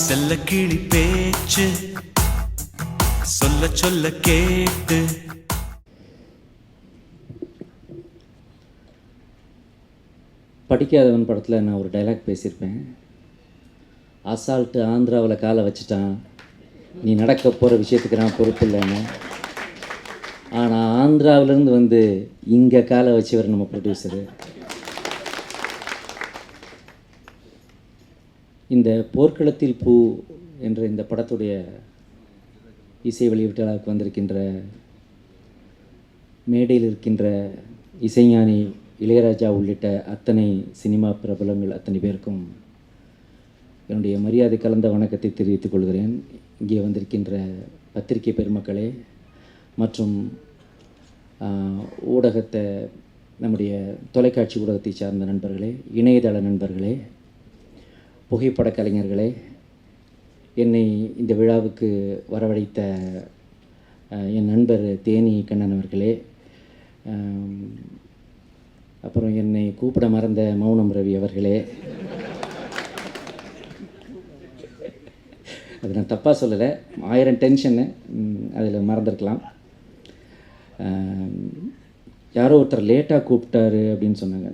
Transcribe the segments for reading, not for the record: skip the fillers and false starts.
செல்ல கிளி பேச்சு சொல்ல சொல்ல கேட்டு. படிக்காதவன் படத்தில் நான் ஒரு டைலாக் பேசியிருப்பேன். அசால்ட்டு ஆந்திராவில் காலை வச்சுட்டான், நீ நடக்க போகிற விஷயத்துக்கு நான் பொறுப்பு இல்லைன்னு. ஆனால் ஆந்திராவிலேருந்து வந்து இங்கே காலை வச்சவர் நம்ம ப்ரொடியூசரு. இந்த போர்க்களத்தில் பூ என்ற இந்த படத்துடைய இசை வெளியீட்டாளருக்கு வந்திருக்கின்ற மேடையில் இருக்கின்ற இசைஞானி இளையராஜா உள்ளிட்ட அத்தனை சினிமா பிரபலங்கள் அத்தனை பேருக்கும் என்னுடைய மரியாதை கலந்த வணக்கத்தை தெரிவித்துக் கொள்கிறேன். இங்கே வந்திருக்கின்ற பத்திரிகை பெருமக்களே மற்றும் ஊடகத்தை நம்முடைய தொலைக்காட்சி ஊடகத்தை சார்ந்த நண்பர்களே, இணையதள நண்பர்களே, புகைப்பட கலைஞர்களே, என்னை இந்த விழாவுக்கு வரவழைத்த என் நண்பர் தேனி கண்ணன் அவர்களே, அப்புறம் என்னை கூப்பிட மறந்த மௌனம் ரவி அவர்களே, அது நான் தப்பாக சொல்லலை, 1000 டென்ஷனு அதில் மறந்துருக்கலாம். யாரோ ஒருத்தர் லேட்டாக கூப்பிட்டாரு அப்படின்னு சொன்னாங்க.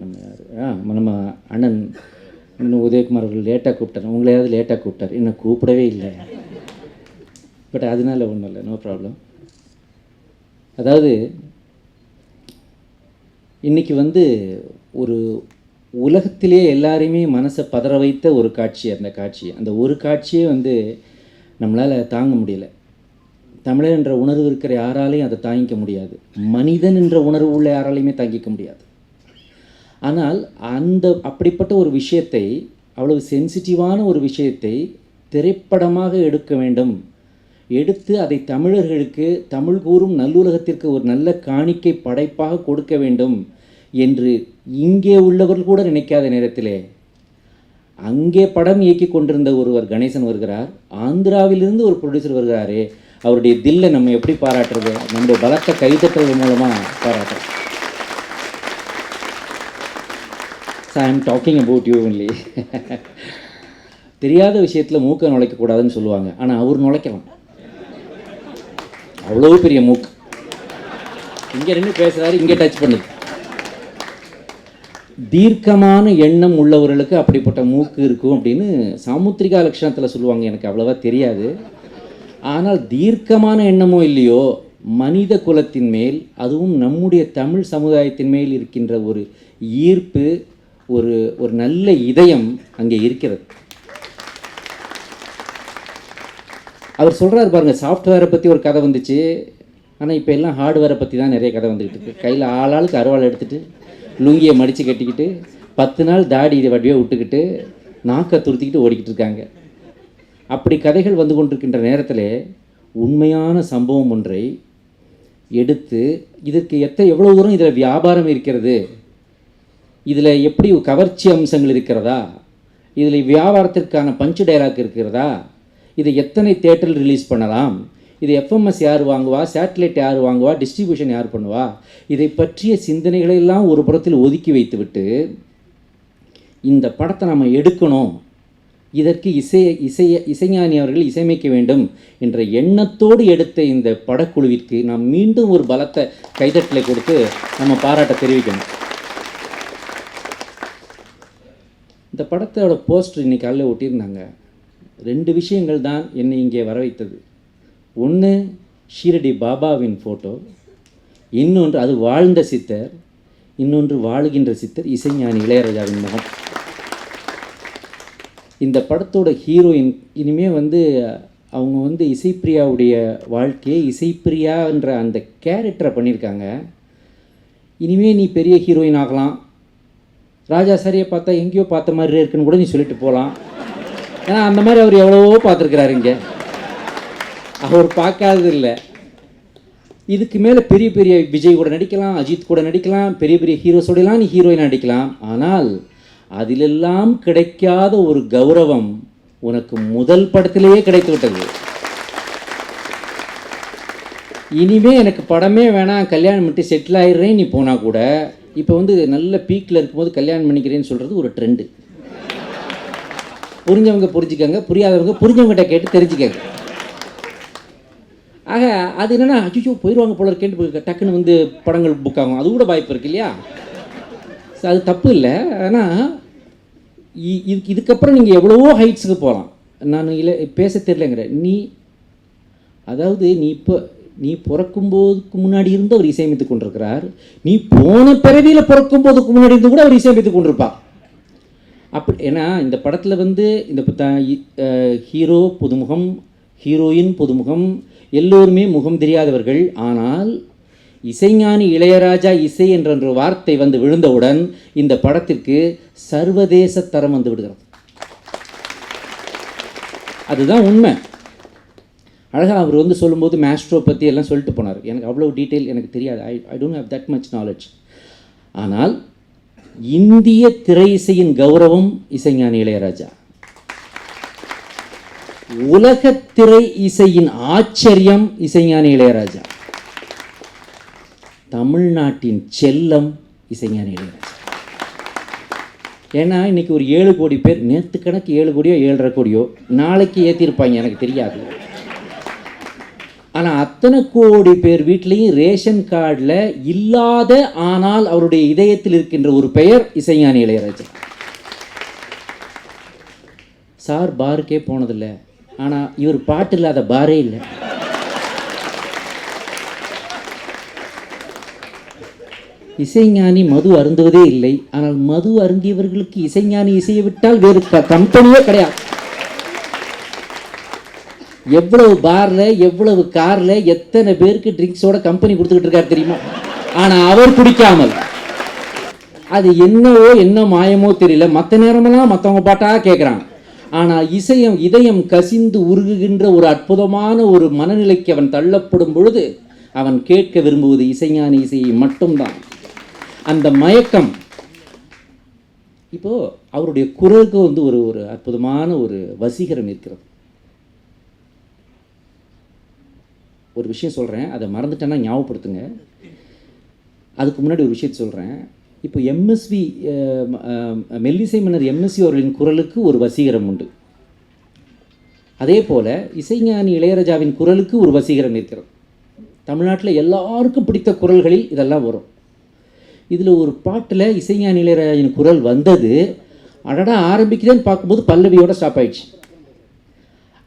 நம்ம அண்ணன் இன்னும் உதயகுமார் அவர்கள் லேட்டாக கூப்பிட்டார், உங்களையாவது லேட்டாக கூப்பிட்டார், இன்னும் கூப்பிடவே இல்லை. பட் அதனால ஒன்றும் இல்லை, நோ ப்ராப்ளம். அதாவது இன்றைக்கி வந்து ஒரு உலகத்திலே எல்லாரையுமே மனசை பதற வைத்த ஒரு காட்சி, அந்த ஒரு காட்சியே வந்து நம்மளால் தாங்க முடியல. தமிழர் என்ற உணர்வு இருக்கிற யாராலையும் அதை தாங்கிக்க முடியாது, மனிதன் என்ற உணர்வு உள்ள யாராலையுமே தாங்கிக்க முடியாது. ஆனால் அப்படிப்பட்ட ஒரு விஷயத்தை, அவ்வளவு சென்சிட்டிவான ஒரு விஷயத்தை திரைப்படமாக எடுக்க வேண்டும், எடுத்து அதை தமிழர்களுக்கு, தமிழ் கூறும் நல்லுலகத்திற்கு ஒரு நல்ல காணிக்கை படைப்பாக கொடுக்க வேண்டும் என்று இங்கே உள்ளவர்கள் கூட நினைக்காத நேரத்திலே அங்கே படம் இயக்கி கொண்டிருந்த ஒருவர் கணேசன் வருகிறார், ஆந்திராவிலிருந்து ஒரு ப்ரொடியூசர் வருகிறாரே, அவருடைய தில்லை நம்ம எப்படி பாராட்டுறது? நம்முடைய பலத்தை கைதட்டுறது மூலமாக பாராட்டுறோம். I am talking about you only. தெரியாத விஷயத்தில் மூக்கை நுழைக்கக்கூடாதுன்னு சொல்லுவாங்க, ஆனால் அவர் நுழைக்கலாம். அவ்வளோ பெரிய மூக்கு, இங்கே நின்று பேசுகிறாரு, இங்கே டச் பண்ணுது. தீர்க்கமான எண்ணம் உள்ளவர்களுக்கு அப்படிப்பட்ட மூக்கு இருக்கும் அப்படின்னு சாமுத்திரிகா லட்சணத்தில் சொல்லுவாங்க. எனக்கு அவ்வளோவா தெரியாது. ஆனால் தீர்க்கமான எண்ணமோ இல்லையோ, மனித குலத்தின் மேல், அதுவும் நம்முடைய தமிழ் சமுதாயத்தின் மேல் இருக்கின்ற ஒரு ஈர்ப்பு, ஒரு நல்ல இதயம் அங்கே இருக்கிறது. அவர் சொல்கிறார் பாருங்கள், சாஃப்ட்வேரை பற்றி ஒரு கதை வந்துச்சு, ஆனால் இப்போ எல்லாம் ஹார்ட்வேரை பற்றி தான் நிறைய கதை வந்துக்கிட்டு இருக்கு. கையில் ஆளாளுக்கு அருவாள் எடுத்துகிட்டு, லுங்கியை மடித்து கட்டிக்கிட்டு, 10 நாள் தாடி இதை வடிவே விட்டுக்கிட்டு, நாக்கை துருத்திக்கிட்டு ஓடிக்கிட்டு இருக்காங்க. அப்படி கதைகள் வந்து கொண்டிருக்கின்ற நேரத்தில் உண்மையான சம்பவம் ஒன்றை எடுத்து, இதற்கு எவ்வளோ தூரம் இதில் வியாபாரம் இருக்கிறது, இதில் எப்படி கவர்ச்சி அம்சங்கள் இருக்கிறதா, இதில் வியாபாரத்திற்கான பஞ்சு டைலாக் இருக்கிறதா, இதை எத்தனை தேட்டரில் ரிலீஸ் பண்ணலாம், இது எஃப்எம்எஸ் யார் வாங்குவா, சேட்டலைட் யார் வாங்குவா, டிஸ்ட்ரிபியூஷன் யார் பண்ணுவா, இதை பற்றிய சிந்தனைகளெல்லாம் ஒரு புறத்தில் ஒதுக்கி வைத்துவிட்டு இந்த படத்தை நம்ம எடுக்கணும், இதற்கு இசைஞானி அவர்கள் இசையமைக்க வேண்டும் என்ற எண்ணத்தோடு எடுத்த இந்த படக்குழுவிற்கு நாம் மீண்டும் ஒரு பலத்தை கைதட்டலை கொடுத்து நம்ம பாராட்ட தெரிவிக்கணும். இந்த படத்தோட போஸ்டர் இன்றைக்கி காலையில் ஒட்டியிருந்தாங்க. 2 விஷயங்கள் தான் என்னை இங்கே வர வைத்தது. ஒன்று ஷீரடி பாபாவின் ஃபோட்டோ, இன்னொன்று அது வாழ்ந்த சித்தர், இன்னொன்று வாழுகின்ற சித்தர் இசைஞானி இளையராஜாவின் முகம். இந்த படத்தோட ஹீரோயின் இனிமேல் வந்து அவங்க வந்து இசைப்பிரியாவுடைய வாழ்க்கையை, இசைப்பிரியா என்ற அந்த கேரக்டரை பண்ணியிருக்காங்க. இனிமேல் நீ பெரிய ஹீரோயின் ஆகலாம், ராஜா சாரியை பார்த்தா எங்கேயோ பார்த்த மாதிரி இருக்குன்னு கூட நீ சொல்லிட்டு போகலாம். ஏன்னா அந்த மாதிரி அவர் எவ்வளவோ பார்த்துருக்குறாரு. இங்கே அவர் பார்க்காதது இல்லை. இதுக்கு மேலே பெரிய பெரிய விஜய் கூட நடிக்கலாம், அஜித் கூட நடிக்கலாம், பெரிய பெரிய ஹீரோஸோடலாம் நீ ஹீரோயின் நடிக்கலாம். ஆனால் அதிலெல்லாம் கிடைக்காத ஒரு கௌரவம் உனக்கு முதல் படத்திலேயே கிடைத்து விட்டது. இனிமே எனக்கு படமே வேணாம், கல்யாணம் பண்ணிட்டு செட்டில் ஆயிடுறேன் நீ போனால் கூட, இப்போ வந்து நல்ல பீக்கில் இருக்கும்போது கல்யாணம் பண்ணிக்கிறேன்னு சொல்கிறது ஒரு ட்ரெண்டு. புரிஞ்சவங்க புரிஞ்சுக்கங்க, புரியாதவங்க புரிஞ்சவங்ககிட்ட கேட்டு தெரிஞ்சுக்கங்க. ஆக அது என்னென்னா அச்சோ போயிடுவாங்க போல இருக்கேன்ட்டு டக்குன்னு வந்து படங்கள் புக் ஆகும். அது கூட வாய்ப்பு இருக்கு இல்லையா? ஸோ அது தப்பு இல்லை. ஆனால் இதுக்கப்புறம் நீங்கள் எவ்வளவோ ஹைட்ஸுக்கு போகலாம். நான் இல்லை பேச தெரியலங்கிற அதாவது நீ பிறக்கும்போதுக்கு முன்னாடி இருந்து அவர் இசையமைத்து கொண்டிருக்கிறார். நீ போன பிறவியில் பிறக்கும்போதுக்கு முன்னாடி இருந்து கூட அவர் இசையமைத்து கொண்டிருப்பார். அப்படி ஏன்னா இந்த படத்தில் வந்து இந்த ஹீரோ புதுமுகம், ஹீரோயின் புதுமுகம், எல்லோருமே முகம் தெரியாதவர்கள். ஆனால் இசைஞானி இளையராஜா இசை என்ற ஒரு வார்த்தை வந்து விழுந்தவுடன் இந்த படத்திற்கு சர்வதேச தரம் வந்து விடுகிறது. அதுதான் உண்மை. அழகாக அவர் வந்து சொல்லும்போது மேஸ்ட்ரோ பற்றி எல்லாம் சொல்லிட்டு போனார். எனக்கு அவ்வளோ டீட்டெயில் எனக்கு தெரியாது. I don't have that much knowledge. ஆனால் இந்திய திரை இசையின் கௌரவம் இசைஞானி இளையராஜா. உலக திரை இசையின் ஆச்சரியம் இசைஞானி இளையராஜா. தமிழ்நாட்டின் செல்லம் இசைஞானி இளையராஜா. ஏன்னா இன்னைக்கு ஒரு 7 கோடி பேர், நேற்று கணக்கு 7 கோடியோ 7.5 கோடியோ நாளைக்கு ஏற்றிருப்பாங்க, எனக்கு தெரியாது. ஆனால் அத்தனை கோடி பேர் வீட்லேயும் ரேஷன் கார்டில் இல்லாத ஆனால் அவருடைய இதயத்தில் இருக்கின்ற ஒரு பெயர் இசைஞானி இளையராஜா. சார் பாருக்கே போனதில்லை, ஆனால் இவர் பாட்டு இல்லாத பாரே இல்லை. இசைஞானி மது அருந்துவதே இல்லை, ஆனால் மது அருந்தியவர்களுக்கு இசைஞானி இசையை விட்டால் வேறு கம்பெனியே கிடையாது. எவ்வளவு பாரில் எவ்வளவு காரில் எத்தனை பேருக்கு ட்ரிங்க்ஸோட கம்பெனி கொடுத்துக்கிட்டு இருக்காரு தெரியுமா? ஆனால் அவர் குடிக்காமல், அது என்னவோ என்ன மாயமோ தெரியல, மற்ற நேரமெல்லாம் மற்றவங்க பாட்டாக கேட்குறாங்க. ஆனால் இதயம் கசிந்து உருகுகின்ற ஒரு அற்புதமான ஒரு மனநிலைக்கு அவன் தள்ளப்படும் பொழுது அவன் கேட்க விரும்புவது இசைஞானி இசையை மட்டும்தான். அந்த மயக்கம் இப்போது அவருடைய குரலுக்கு வந்து ஒரு அற்புதமான ஒரு வசீகரம் இருக்கிறது. ஒரு விஷயம் சொல்கிறேன், அதை மறந்துட்டேன்னா ஞாபகப்படுத்துங்க. அதுக்கு முன்னாடி ஒரு விஷயத்தை சொல்கிறேன். இப்போ எம்எஸ்வி மெல்லிசை மன்னர் எம்எஸ்வி அவர்களின் குரலுக்கு ஒரு வசீகரம் உண்டு. அதே போல் இசைஞானி இளையராஜாவின் குரலுக்கு ஒரு வசீகரம் இருக்கிறது. தமிழ்நாட்டில் எல்லாருக்கும் பிடித்த குரல்களில் இதெல்லாம் வரும். இதில் ஒரு பாட்டில் இசைஞானி இளையராஜாவின் குரல் வந்தது, அடடா ஆரம்பிக்கிறேன்னு பார்க்கும்போது பல்லவியோட ஸ்டாப் ஆயிடுச்சு.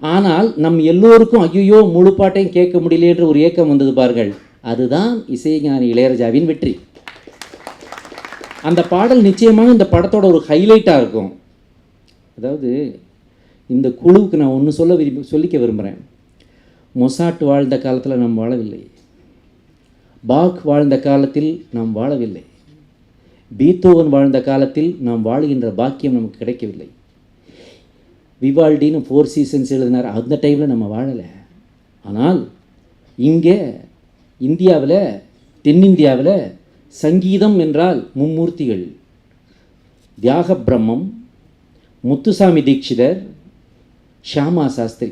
ஆனால் நம் எல்லோருக்கும் ஐயோ முழு பாட்டையும் கேட்க முடியல என்ற ஒரு ஏக்கம் வந்தது பாருங்கள். அதுதான் இசைஞானி இளையராஜாவின் வெற்றி. அந்த பாடல் நிச்சயமாக இந்த படத்தோட ஒரு ஹைலைட்டாக இருக்கும். அதாவது இந்த குழுவுக்கு நான் ஒன்று சொல்லிக்க விரும்புகிறேன். மொசாட் வாழ்ந்த காலத்தில் நாம் வாழவில்லை, பாக் வாழ்ந்த காலத்தில் நாம் வாழவில்லை, பீத்தோவன் வாழ்ந்த காலத்தில் நாம் வாழுகின்ற பாக்கியம் நமக்கு கிடைக்கவில்லை. விவால்டின்னு 4 சீசன்ஸ் எழுதினார், அந்த டைமில் நம்ம வாழலை. ஆனால் இங்கே இந்தியாவில், தென்னிந்தியாவில் சங்கீதம் என்றால் மும்மூர்த்திகள், தியாக பிரம்மம், முத்துசாமி தீட்சிதர், ஷியாமா சாஸ்திரி.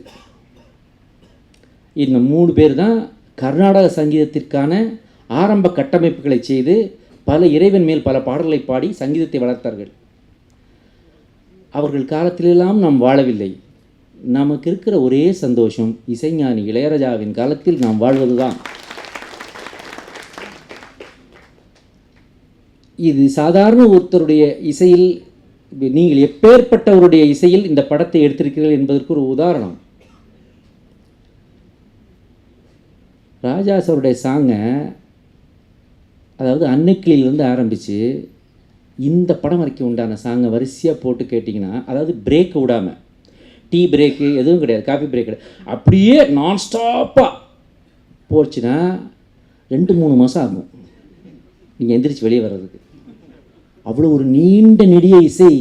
இந்த 3 பேர் தான் கர்நாடக சங்கீதத்திற்கான ஆரம்ப கட்டமைப்புகளை செய்து பல இறைவன் மேல் பல பாடல்களை பாடி சங்கீதத்தை வளர்த்தார்கள். அவர்கள் காலத்திலெல்லாம் நாம் வாழவில்லை. நமக்கு இருக்கிற ஒரே சந்தோஷம் இசைஞானி இளையராஜாவின் காலத்தில் நாம் வாழ்வதுதான். இது சாதாரண ஒருத்தருடைய இசையில், நீங்கள் எப்பேற்பட்டவருடைய இசையில் இந்த படத்தை எடுத்திருக்கிறீர்கள் என்பதற்கு ஒரு உதாரணம். ராஜா சாருடைய சாங்கை, அதாவது அன்னைக்கிளியிலிருந்து ஆரம்பித்து இந்த படம் வரைக்கும் உண்டான சாங்கை வரிசையாக போட்டு கேட்டிங்கன்னா, அதாவது பிரேக் விடாமல், டீ பிரேக்கு எதுவும் கிடையாது, காஃபி பிரேக் கிடையாது, அப்படியே நான்ஸ்டாப்பாக போச்சுன்னா 2-3 மாதம் ஆகும் நீங்கள் எந்திரிச்சு வெளியே வர்றதுக்கு. அவ்வளோ ஒரு நீண்ட நெடிய இசை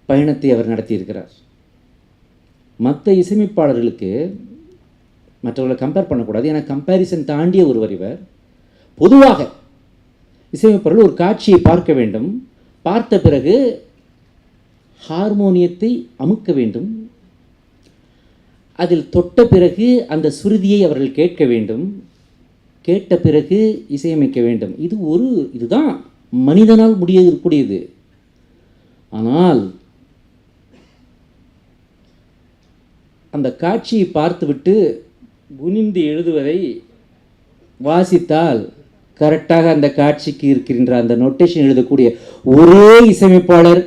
பயணத்தை அவர் நடத்தியிருக்கிறார். மற்ற இசையமைப்பாளர்களுக்கு மற்றவர்களை கம்பேர் பண்ணக்கூடாது, ஏன்னா கம்பேரிசன் தாண்டிய ஒருவர் இவர். பொதுவாக இசையமைப்பாளர்கள் ஒரு காட்சியை பார்க்க வேண்டும், பார்த்த பிறகு ஹார்மோனியத்தை அமுக்க வேண்டும், அதில் தொட்ட பிறகு அந்த சுருதியை அவர்கள் கேட்க வேண்டும், கேட்ட பிறகு இசையமைக்க வேண்டும். இதுதான் மனிதனால் முடியக்கூடியது. ஆனால் அந்த காட்சியை பார்த்துவிட்டு குனிந்து எழுதுவதை வாசித்தால் கரெக்டாக அந்த காட்சிக்கு இருக்கின்ற அந்த நொட்டேஷன் எழுதக்கூடிய ஒரே இசையமைப்பாளர்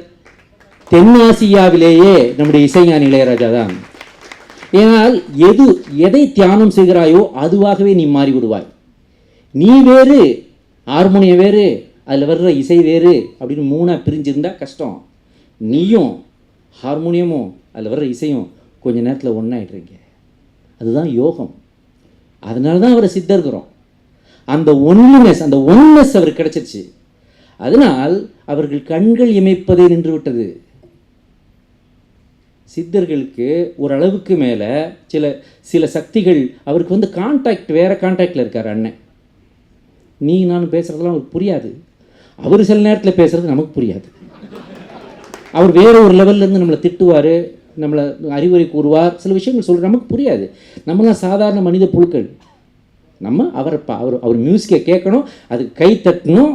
தென்னாசியாவிலேயே நம்முடைய இசைஞானி இளையராஜா தான். ஏனால் எதை தியானம் செய்கிறாயோ அதுவாகவே நீ மாறிவிடுவாய். நீ வேறு, ஹார்மோனியம் வேறு, அதில் வர்ற இசை வேறு அப்படின்னு மூணாக பிரிஞ்சிருந்தா கஷ்டம். நீயும் ஹார்மோனியமும் அதில் வர்ற இசையும் கொஞ்ச நேரத்தில் ஒன்றாயிடுறீங்க. அதுதான் யோகம். அதனால தான் அவரை சித்தர்கிறோம். அந்த ஒன்னஸ் அவருக்கு கிடைச்சிருச்சு. அதனால் அவர்கள் கண்கள் இமைப்பதை நின்று விட்டது. சித்தர்களுக்கு ஓரளவுக்கு மேலே சில சக்திகள் அவருக்கு வந்து கான்டாக்ட், வேறு கான்டாக்டில் இருக்கார் அண்ணன். நீ நான் பேசுகிறதெல்லாம் அவருக்கு புரியாது. அவர் சில நேரத்தில் பேசுகிறது நமக்கு புரியாது. அவர் வேறு ஒரு லெவல்லேருந்து நம்மளை திட்டுவார், நம்மளை அறிவுரை கூறுவார், சில விஷயங்கள் சொல்கிற நமக்கு புரியாது. நம்மளாம் சாதாரண மனித புழுக்கள். நம்ம அவர் மியூசிக்கை கேட்கணும், அதுக்கு கை தட்டணும்,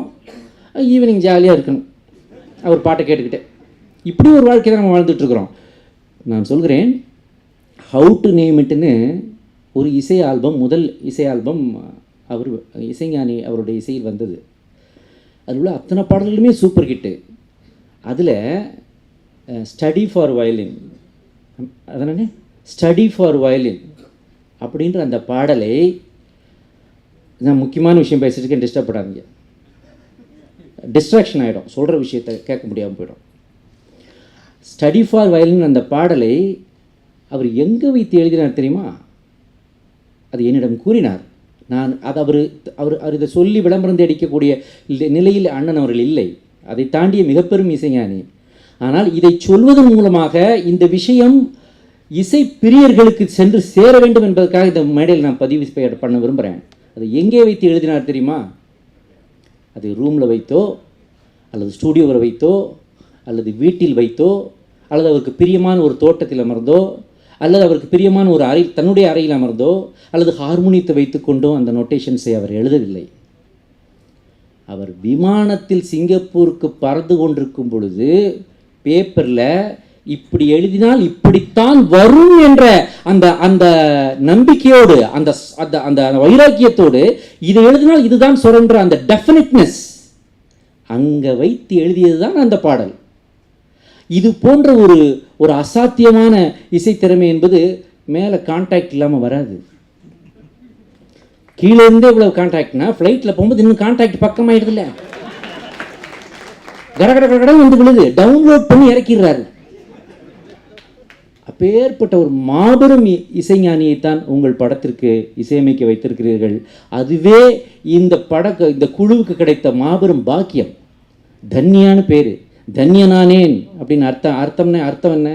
ஈவினிங் ஜாலியாக இருக்கணும் அவர் பாட்டை கேட்டுக்கிட்டே. இப்படி ஒரு வாழ்க்கை தான் நம்ம வாழ்ந்துட்டுருக்குறோம். நான் சொல்கிறேன், ஹவு டு நேம் இட்டுன்னு ஒரு இசை ஆல்பம், முதல் இசை ஆல்பம் அவர் இசைஞானி அவருடைய இசையில் வந்தது. அதில் உள்ள அத்தனை பாடல்களுமே சூப்பர் ஹிட்டு. அதில் ஸ்டடி ஃபார் வயலின், அதனால ஸ்டடி ஃபார் வயலின் அப்படின்ற அந்த பாடலை, நான் முக்கியமான விஷயம் பேசிட்டுருக்கேன், டிஸ்டர்ப் பண்ணாதீங்க, டிஸ்ட்ராக்ஷன் ஆகிடும், சொல்கிற விஷயத்தை கேட்க முடியாமல் போயிடும். ஸ்டடி ஃபார் வயலின் அந்த பாடலை அவர் எங்கே வைத்து எழுதினார் தெரியுமா? அது என்னிடம் கூறினார். நான் அது அவர் இதை சொல்லி விளம்பரம் அடிக்கக்கூடிய நிலையில் அண்ணன் அவர்கள் இல்லை. அதை தாண்டிய மிகப்பெரும் இசைஞானி. ஆனால் இதை சொல்வதன் மூலமாக இந்த விஷயம் இசை பிரியர்களுக்கு சென்று சேர வேண்டும் என்பதற்காக இந்த மேடையில் நான் பதிவு பண்ண விரும்புகிறேன். அது எங்கே வைத்து எழுதினார் தெரியுமா? அது ரூமில் வைத்தோ, அல்லது ஸ்டூடியோவில் வைத்தோ, அல்லது வீட்டில் வைத்தோ, அல்லது அவருக்கு பிரியமான ஒரு தோட்டத்தில் அமர்ந்தோ, அல்லது அவருக்கு பிரியமான ஒரு தன்னுடைய அறையில் அமர்ந்தோ, அல்லது ஹார்மோனியத்தை வைத்துக்கொண்டோ அந்த நோட்டேஷன்ஸை அவர் எழுதவில்லை. அவர் விமானத்தில் சிங்கப்பூருக்கு பறந்து கொண்டிருக்கும் பொழுது பேப்பரில் இப்படி எழுதினால் இப்படித்தான் வரும் என்ற அந்த அந்த நம்பிக்கையோடு, அந்த அந்த வைராக்கியத்தோடு இதை எழுதினால் இதுதான் சொல்கிற அந்த டெஃபினிட்னஸ் அங்கே வைத்து எழுதியது தான் அந்த பாடல். இது போன்ற ஒரு அசாத்தியமான இசைத்திறமை என்பது மேலே கான்டாக்ட் இல்லாமல் வராது. கீழே இருந்தே இவ்வளவு கான்டாக்ட்னா ஃப்ளைட்டில் போகும்போது இன்னும் கான்டாக்ட் பக்கமாயிடுதுல்ல, கடகட வந்து விழுது, டவுன்லோட் பண்ணி இறக்கிடுறாரு. அப்பேற்பட்ட ஒரு மாபெரும் இசைஞானியைத்தான் உங்கள் படத்திற்கு இசையமைக்க வைத்திருக்கிறீர்கள். அதுவே இந்த குழுவுக்கு கிடைத்த மாபெரும் பாக்கியம். தன்யான பேர், தன்யனானேன் அப்படின்னு அர்த்தம் என்ன?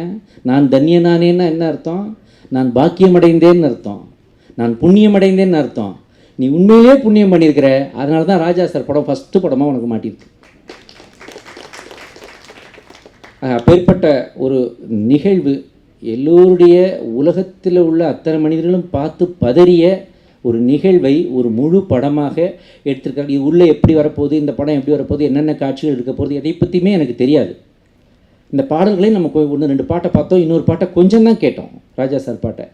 நான் தன்யனானேன்னா என்ன அர்த்தம்? நான் பாக்கியம் அடைந்தேன்னு அர்த்தம், நான் புண்ணியம் அடைந்தேன்னு அர்த்தம். நீ உண்மையிலே புண்ணியம் பண்ணியிருக்கிற, அதனால தான் ராஜா சார் படம் ஃபஸ்ட்டு படமாக உனக்கு மாட்டியிருக்கு. அப்பேற்பட்ட ஒரு நிகழ்வு எல்லோருடைய உலகத்தில் உள்ள அத்தனை மனிதர்களும் பார்த்து பதறிய ஒரு நிகழ்வை ஒரு முழு படமாக எடுத்திருக்காங்க. இது உள்ளே எப்படி வரப்போகுது, இந்த படம் எப்படி வரப்போகுது, என்னென்ன காட்சிகள் இருக்க போகுது, எதை பற்றியுமே எனக்கு தெரியாது. இந்த பாடல்களையும் நம்ம 1-2 பாட்டை பார்த்தோம், இன்னொரு பாட்டை கொஞ்சம் தான் கேட்டோம், ராஜா சார் பாட்டை.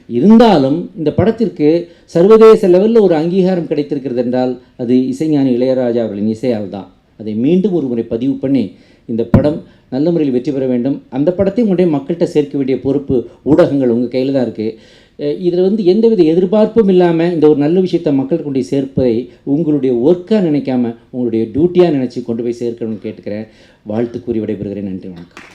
இருந்தாலும் இந்த படத்திற்கு சர்வதேச லெவலில் ஒரு அங்கீகாரம் கிடைத்திருக்கிறது என்றால் அது இசைஞானி இளையராஜா அவர்களின் இசையால் தான். அதை மீண்டும் ஒரு முறை பதிவு பண்ணி இந்த படம் நல்ல முறையில் வெற்றி பெற வேண்டும். அந்த படத்தையும் கொண்டே மக்கள்கிட்ட சேர்க்க வேண்டிய பொறுப்பு ஊடகங்கள் உங்கள் கையில் தான் இருக்குது. இதில் எந்தவித எதிர்பார்ப்பும் இல்லாமல் இந்த ஒரு நல்ல விஷயத்தை மக்கள் கொண்டு சேர்ப்பதை உங்களுடைய ஒர்க்காக நினைக்காம உங்களுடைய டியூட்டியாக நினச்சி கொண்டு போய் சேர்க்கணும்னு கேட்டுக்கிறேன். வாழ்த்து கூறி விடைபெறுகிறேன். நன்றி, வணக்கம்.